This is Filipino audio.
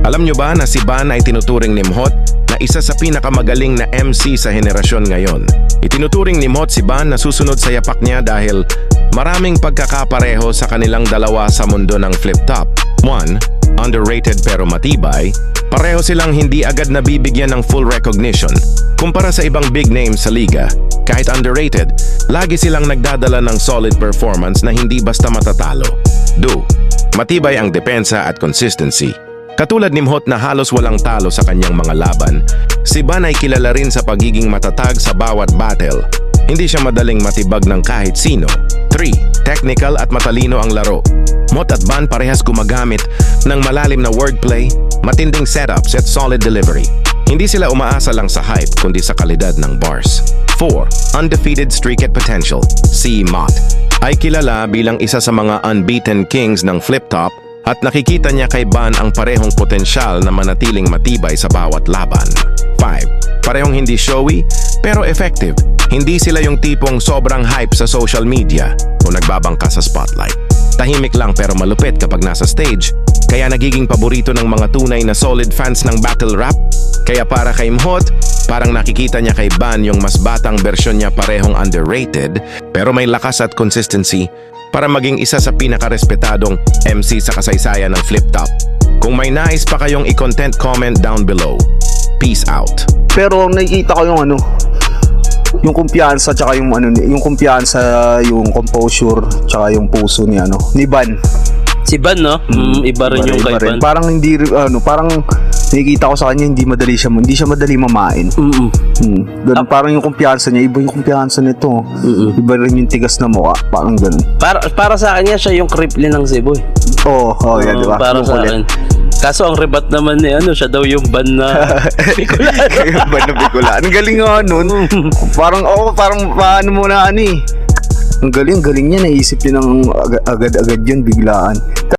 Alam nyo ba na si Ban ay tinuturing ni Mhot na isa sa pinakamagaling na MC sa henerasyon ngayon? Itinuturing ni Mhot si Ban na susunod sa yapak niya dahil maraming pagkakapareho sa kanilang dalawa sa mundo ng flip-top. 1. Underrated pero matibay. Pareho silang hindi agad nabibigyan ng full recognition. Kumpara sa ibang big names sa liga, kahit underrated, lagi silang nagdadala ng solid performance na hindi basta matatalo. 2. Matibay ang depensa at consistency. Katulad ni Mhot na halos walang talo sa kanyang mga laban, si Ban ay kilala rin sa pagiging matatag sa bawat battle. Hindi siya madaling matibag ng kahit sino. 3. Technical at matalino ang laro. Mhot at Ban parehas gumagamit ng malalim na wordplay, matinding setups at solid delivery. Hindi sila umaasa lang sa hype kundi sa kalidad ng bars. 4. Undefeated streak at potential. Si Mhot ay kilala bilang isa sa mga unbeaten kings ng flip-top at nakikita niya kay Ban ang parehong potensyal na manatiling matibay sa bawat laban. 5. Parehong hindi showy pero effective. Hindi sila yung tipong sobrang hype sa social media o nagbabangka sa spotlight. Tahimik lang pero malupit kapag nasa stage, kaya nagiging paborito ng mga tunay na solid fans ng battle rap. Kaya para kay Mhot, parang nakikita niya kay Ban yung mas batang bersyon niya, parehong underrated pero may lakas at consistency para maging isa sa pinakarespetadong MC sa kasaysayan ng flip-top. Kung may nais pa kayong i-content, comment down below. Peace out. Pero nakikita ko yung kumpiyansa tsaka yung kumpiyansa, yung composure tsaka yung puso ni Ban. Si Ban, no? Iba rin yung kay Ban. Parang hindi parang nakikita ko sa kanya hindi siya madali mamain. Ganun, parang yung kumpiyansa niya, iba yung kumpiyansa nito. Iba rin yung tigas na mukha, parang ganun. Para sa kanya siya yung Kriplin ng Cebu. Oo, yan, di ba? Para sa akin. Kaso ang rebat naman ni siya daw yung Ban na Bicolano. Yung Ban na Bicolano. Ang galing nga nun. Parang paano mo na Ang galing niya, naisip niya ng agad-agad yun, biglaan.